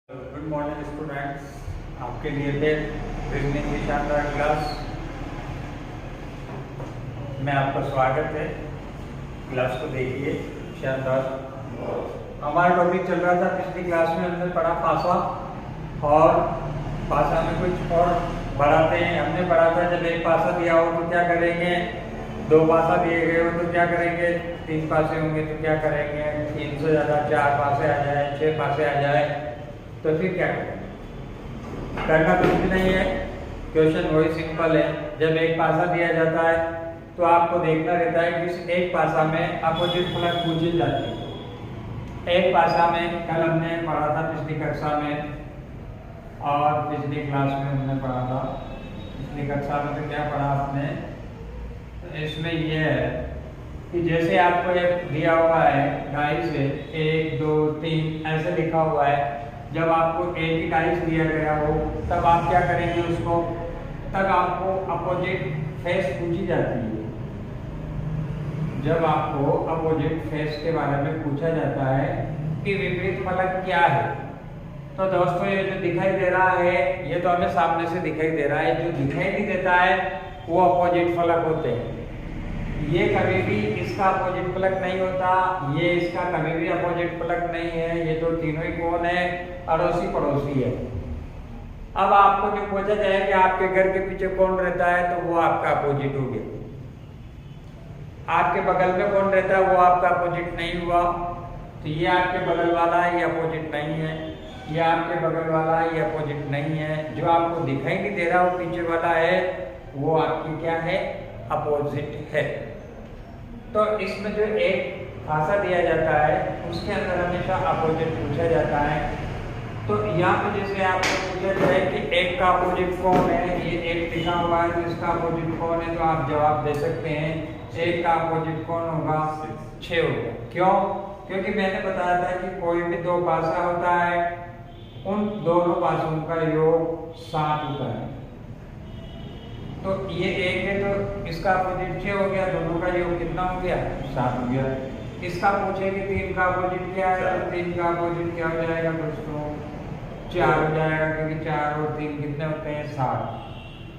Good morning students, आपके लिए थे रीजनिंग की शानदार क्लास में आपका स्वागत है। क्लास को देखिए शानदार। हमारा टॉपिक चल रहा था, पिछली क्लास में हमने पढ़ा पासा, और पासा में कुछ और बढ़ाते हैं। हमने पढ़ा था जब एक पासा दिया हो तो क्या करेंगे, दो पासा दिए गए हो तो क्या करेंगे, तीन पासे होंगे तो क्या करेंगे, तीन से ज़्यादा चार पासे आ जाए, छः पासे आ जाए तो फिर क्या करें। करना कुछ भी नहीं है, क्वेश्चन वही सिंपल है। जब एक पासा दिया जाता है तो आपको देखना रहता है कि इस एक पासा में अपोजिट फलक पूछी जाती है। एक पासा में कल हमने पढ़ा था पिछली कक्षा में, और पिछली क्लास में हमने पढ़ा था। पिछली कक्षा में तो क्या पढ़ा आपने, तो इसमें यह है कि जैसे आपको एक दिया हुआ है डाइस से 1 2 3 ऐसे लिखा हुआ है। जब आपको एक ही डाइस दिया गया हो तब आप क्या करेंगे, उसको तब आपको अपोजिट फेस पूछी जाती है। जब आपको अपोजिट फेस के बारे में पूछा जाता है कि विपरीत फलक क्या है, तो दोस्तों ये जो दिखाई दे रहा है ये तो हमें सामने से दिखाई दे रहा है। जो दिखाई नहीं देता है वो अपोजिट फलक होते हैं। ये कभी भी इसका अपोजिट फलक नहीं होता, ये इसका कभी भी अपोजिट फलक नहीं है। ये तो तीनों ही कौन है, अड़ोसी पड़ोसी है। अब आपको जो पूछा जाए कि आपके घर के पीछे कौन रहता है, तो वो आपका अपोजिट हो गया। आपके बगल में कौन रहता है वो आपका अपोजिट नहीं हुआ, तो ये आपके बगल वाला है, ये अपोजिट नहीं है। ये आपके बगल वाला है, ये अपोजिट नहीं है। जो आपको दिखाई नहीं दे रहा वो पीछे वाला है, वो आपकी क्या है, अपोजिट है। तो इसमें जो एक पासा दिया जाता है उसके अंदर हमेशा अपोजिट पूछा जाता है। तो यहाँ पे जैसे आपको पूछा जाए कि एक का अपोजिट कौन है, ये एक लिखा हुआ है तो इसका अपोजिट कौन है, तो आप जवाब दे सकते हैं एक का अपोजिट कौन होगा, 6 होगा। क्यों? क्योंकि मैंने बताया था कि कोई भी दो पासा होता है, उन दोनों पासों का योग 7 होता है। तो ये एक है तो इसका अपोजिट 6 हो गया, दोनों का योग कितना हो गया, 7 हो गया। इसका पूछे कि 3 का अपोजिट क्या है, तो 3 का अपोजिट क्या हो जाएगा दोस्तों, 4 हो जाएगा, क्योंकि 4 और 3 कितने होते हैं, 7।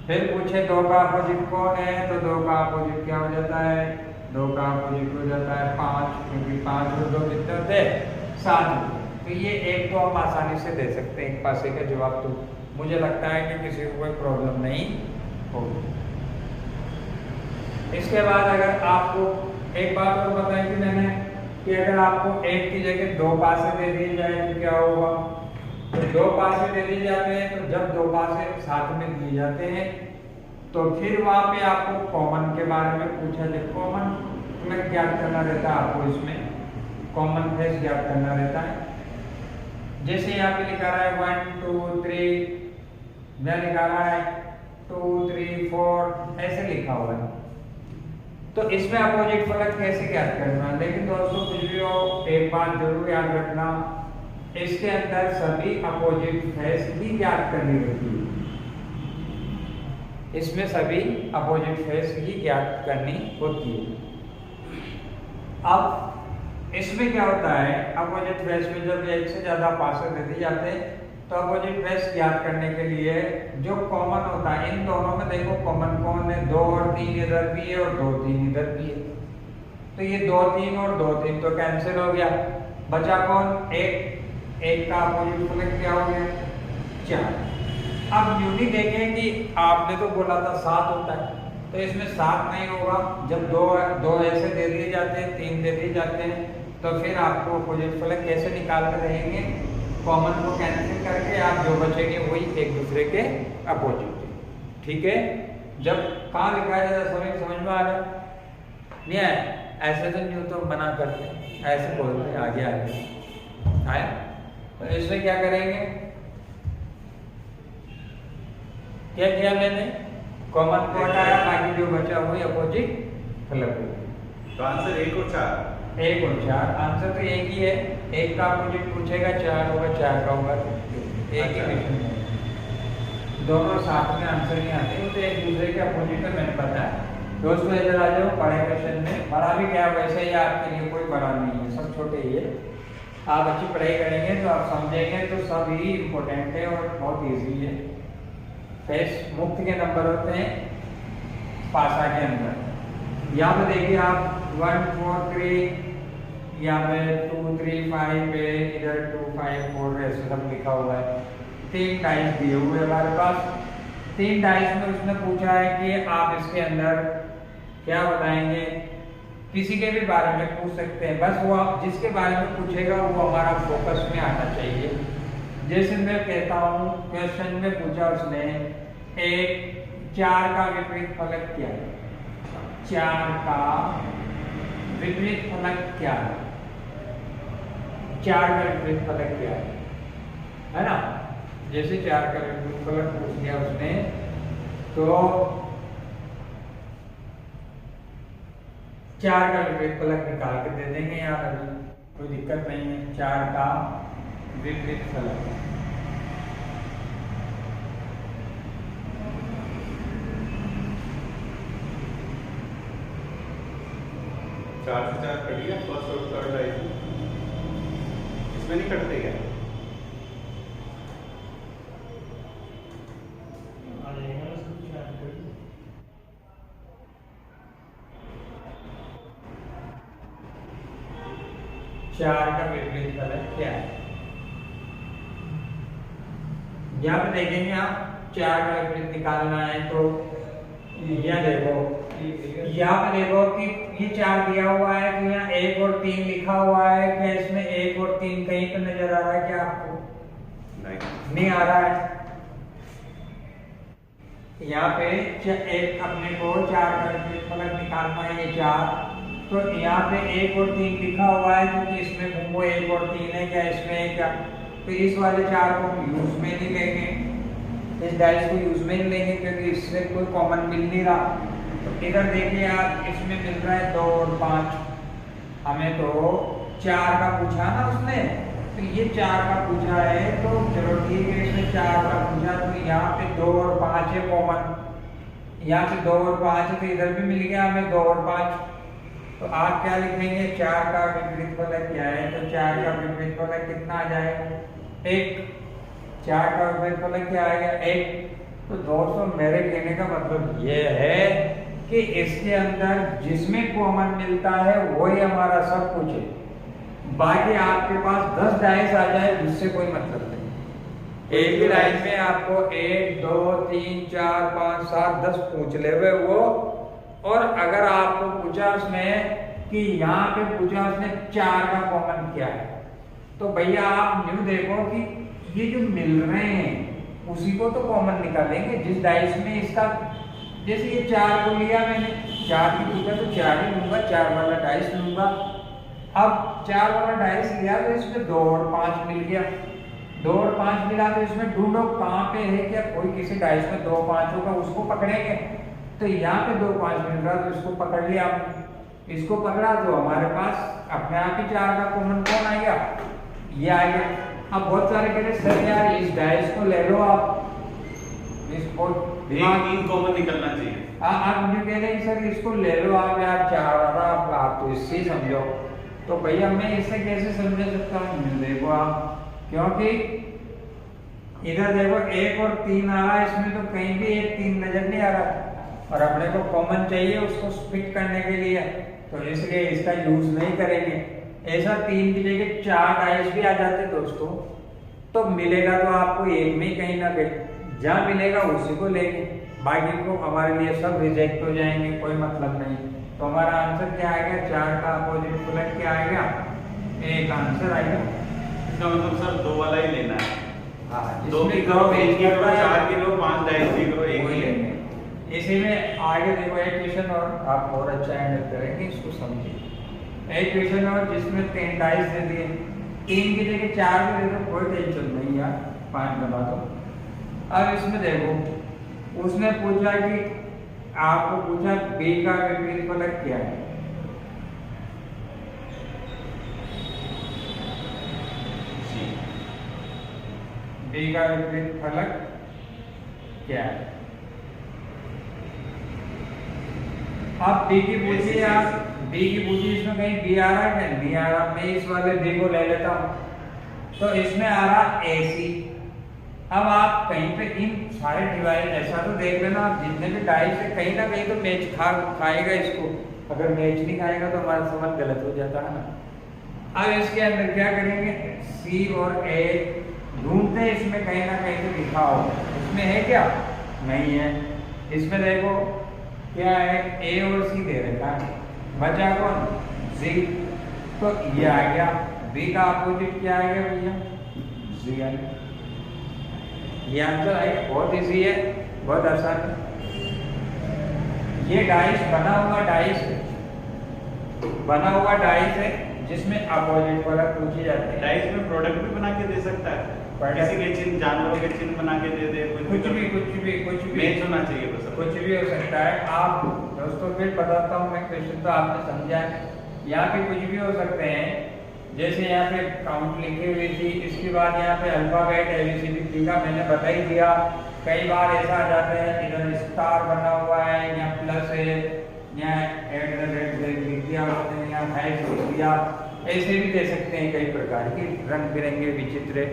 फिर पूछे 2 का अपोजिट कौन है, तो 2 का अपोजिट क्या हो जाता है, 2 का अपोजिट हो जाता है 5, क्योंकि 5 और 2 कितने होते हैं, 7 होते हैं। तो ये एक तो हम आसानी से दे सकते हैं एक पासे का जवाब। तो मुझे लगता है कि किसी को कोई प्रॉब्लम नहीं होगी। इसके बाद अगर आपको एक बात और बताई थी मैंने कि अगर आपको एक की जगह 2 पासे दे दिए जाए तो क्या होगा। तो 2 पासे दे दिए जाते हैं, तो जब 2 पासे साथ में दिए जाते हैं तो फिर वहां पे आपको कॉमन के बारे में पूछा जाए। कॉमन में ज्ञात करना रहता है आपको, इसमें कॉमन फेस ज्ञात करना रहता है। जैसे यहाँ पे लिखा रहा है 1 2 3, मैं लिखा रहा है 2 3 4, ऐसे लिखा हुआ है। तो इसमें अपोजिट फलक कैसे ज्ञात करना है। लेकिन दोस्तों कुछ भी हो, एक बात जरूर याद रखना, इसके अंदर सभी अपोजिट फेस ही ज्ञात करनी होती है। इसमें सभी अपोजिट फेस ही ज्ञात करनी होती है। अब इसमें क्या होता है, अपोजिट फेस में जब एक से ज्यादा पासे दे दिए जाते हैं तो अपोजिट फेस ज्ञात करने के लिए जो कॉमन होता है, इन दोनों में देखो कॉमन कौन है, 2 और 3 इधर भी है और 2 3 इधर भी है। तो ये 2 3 और 2 3 तो कैंसिल हो गया, बचा कौन, एक का अपोजिट फलक क्या हो गया, 4। अब यूं ही देखें कि आपने तो बोला था 7 होता है, तो इसमें 7 नहीं होगा। जब दो ऐसे दे दिए जाते हैं, 3 दे दिए जाते हैं, तो फिर आपको अपोजिट फलक कैसे निकालते रहेंगे, कॉमन को कैंसिल करके आप जो बचेंगे वही एक दूसरे के अपोजिट। ठीक है, जब कहाँ लिखा है समझ में आ रहा नहीं है, ऐसे तो नहीं तो मना करते, ऐसे बोलते आगे आगे आया। तो इसमें क्या करेंगे, क्या किया मैंने, कॉमन को हटाया, बाकी जो बचा वही अपोजिट फलक हो। तो आंसर 1 और 4, 1 और 4, आंसर तो एक ही है। एक का अपोजिट पूछेगा 4 होगा, 4 का होगा, एक ही क्वेश्चन है। दोनों साथ में आंसर नहीं आते, तो एक दूसरे के अपोजिट में मैंने बताया। दोस्तों इधर आ जाओ, बड़े क्वेश्चन में बड़ा भी क्या वैसे ही आपके लिए कोई बड़ा नहीं है, सब छोटे ही है। आप अच्छी पढ़ाई करेंगे तो आप समझेंगे तो सब ही इम्पोर्टेंट है और बहुत इजी है। फेस मुक्त के नंबर होते हैं पासा के अंदर। यहाँ पे देखिए आप 1 4 3, यहाँ पे 2 3 5 पे, इधर 2 5 4 ऐसे सब लिखा हुआ है। 3 डाइस दिए हुए हमारे पास। 3 डाइस में उसने पूछा है कि आप इसके अंदर क्या बताएंगे, किसी के भी बारे में पूछ सकते हैं, बस वो आप जिसके बारे में पूछेगा वो हमारा फोकस में आना चाहिए। जैसे मैं कहता हूँ क्वेश्चन में पूछा उसने एक 4 का विपरीत फलक क्या है, 4 का विपरीत फलक क्या है, 4 का विपरीत फलक क्या है ना। जैसे 4 का विपरीत फलक पूछ लिया उसने तो 4 का विपरीत फलक निकाल के दे देंगे यार, अभी कोई दिक्कत नहीं है। 4 का विपरीत फलक 4 से 4 कट गया, फर्स्ट और थर्ड आई इसमें नहीं कटते क्या? चार का विपरीत फलक क्या है, यहाँ पे देखेंगे आप 4 का विपरीत निकालना है तो यहाँ देखो, यहाँ पे देखो कि ये 4 दिया हुआ है तो यहाँ 1 और 3 लिखा हुआ है। क्या इसमें 1 और 3 कहीं पे नजर आ रहा है क्या आपको? नहीं आ रहा है। यहाँ पे एक अपने को 4 का विपरीत फलक निकालना है, ये 4 तो यहाँ पे 1 और 3 लिखा हुआ है क्योंकि इसमें घूमो 1 और 3 है, क्या इसमें है क्या, तो इस वाले 4 को हम यूज में नहीं लेंगे, इस डाइस को यूज में नहीं लेंगे क्योंकि इससे कोई कॉमन मिल नहीं रहा। तो इधर देखिए आप, इसमें मिल रहा है 2 और 5, हमें तो 4 का पूछा ना उसने, तो ये 4 का पूछा है तो चलो ठीक है, इसमें 4 का पूछा तो यहाँ पे 2 और 5 है कॉमन, यहाँ पे 2 और 5 है तो इधर भी मिल गया हमें 2 और 5। तो आप क्या लिखेंगे, 4 का विपरीत फलक क्या है, तो 4 का विपरीत फलक कितना आ जाएगा, 1। 4 का विपरीत फलक क्या आएगा, 1। तो दोस्तों मेरे कहने का मतलब ये है कि इसके अंदर जिसमें कॉमन मिलता है वही हमारा सब कुछ है, बाकी आपके पास 10 डाइस आ जाए जिससे कोई मतलब नहीं। एक ही डाइस में आपको 1 2 3 4 5 7 10 पूछ ले वो, और अगर आपको पूछा उसमें कि यहाँ पे पूछा उसने 4 का कॉमन क्या है, तो भैया आप न्यू देखो कि ये जो मिल रहे हैं उसी को तो कॉमन निकालेंगे जिस डाइस में इसका, जैसे ये 4 को लिया मैंने, 4 की पूछा तो 4 ही लूंगा, 4 वाला डाइस लूंगा। अब 4 वाला डाइस लिया तो इसमें 2 और 5 मिल गया, 2 और 5 मिला तो इसमें ढूंढो कहाँ पे है, क्या कोई किसी डाइस में 2 5 होगा उसको पकड़ेंगे, तो यहाँ पे 2 5 मिल रहा तो इसको पकड़ लिया आपने, इसको पकड़ा तो हमारे पास अपने आप ही 4 का कॉमन कौन आएगा, ये आएगा। अब बहुत सारे कह रहे सर यार इस डाइस को ले लो आप, इसको तीन कॉमन निकलना चाहिए। आप मुझे कह रहे हैं सर इसको ले लो आप यार 4 वाला, आप तो इससे समझो, तो भैया मैं इससे कैसे समझा सकता हूँ, देखो आप, क्योंकि इधर देखो 1 और 3 आ रहा है, इसमें तो कहीं भी 1 3 नजर नहीं आ रहा और अपने को कॉमन चाहिए उसको स्प्लिट करने के लिए, तो इसलिए इसका यूज नहीं करेंगे। ऐसा 3 की जगह 4 डाइस भी आ जाते दोस्तों तो मिलेगा तो आपको एक में ही कहीं ना कहीं, जहाँ मिलेगा उसी को लेंगे, बाकी को हमारे लिए सब रिजेक्ट हो जाएंगे, कोई मतलब नहीं। तो हमारा आंसर क्या आएगा, 4 का अपोजिट फलक क्या आएगा, एक आंसर आएगा। इसका मतलब सर 2 वाला ही लेना है, हाँ 2 की करो, 1 की करो, 4 की करो, 5 डाइस की करो, 1 ही लेंगे। इसी में आगे देखो एक क्वेश्चन और आप और अच्छा हैंडल करेंगे, इसको समझिए। एक क्वेश्चन और जिसमें 3 डाइस दे दिए, 3 की जगह 4 भी दे दो, कोई टेंशन नहीं यार, 5 दबा दो। अब इसमें देखो उसने पूछा कि आपको पूछा बी का विपरीत फलक क्या है, बी का विपरीत फलक क्या है। आप बी की पूछिए, आप बी की पूछिए, इसमें कहीं बी आ रहा है क्या, नहीं आ रहा, मैं इस वाले बी को ले लेता हूँ, तो इसमें आ रहा AC। अब आप कहीं पे इन सारे डिवाइस ऐसा तो देख लेना, आप जितने भी डाइस है कहीं ना कहीं तो मैच खाएगा इसको। अगर मैच नहीं खाएगा तो हमारा समझ गलत हो जाता है ना। अब इसके अंदर क्या करेंगे, C और A ढूंढते हैं, इसमें कहीं ना कहीं तो लिखा हो। इसमें है क्या, नहीं है। इसमें देखो क्या है, A और C दे रखा है, बचा कौन, C। तो ये आ गया, B का अपोजिट क्या आएगा भैया, C आएगा। ये आंसर है, बहुत इजी है, बहुत आसान है। ये डाइस बना हुआ डाइस है जिसमें अपोजिट वाला पूछे जाते हैं। डाइस में प्रोडक्ट भी बना के दे सकता है, किसी के चिन्ह, जानवरों के चिन्ह बना के दे दे, कुछ भी मैच होना चाहिए बस, कुछ भी हो सकता है। आप दोस्तों फिर बताता हूँ मैं क्वेश्चन, तो आपने समझा है। यहाँ पे कुछ भी हो सकते हैं, जैसे यहाँ पे काउंट लिखी हुई थी, इसके बाद यहाँ पे अल्फाबेट ABCD लिखा, मैंने बता ही दिया। कई बार ऐसा आ जाता है, इधर स्टार बना हुआ है, यहाँ प्लस है, यहाँ लिख दिया उसने, यहाँ हैश लिख दिया। ऐसे भी दे सकते हैं कई प्रकार की रंग बिरंगे विचित्र।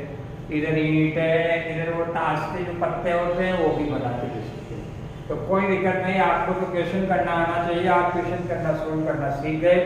इधर ईंट है, इधर वो ताश के जो पत्ते होते हैं वो भी बना के दे सकते हैं। तो कोई दिक्कत नहीं, आपको तो क्वेश्चन करना आना चाहिए। आप क्वेश्चन करना सोल्व करना सीख गए।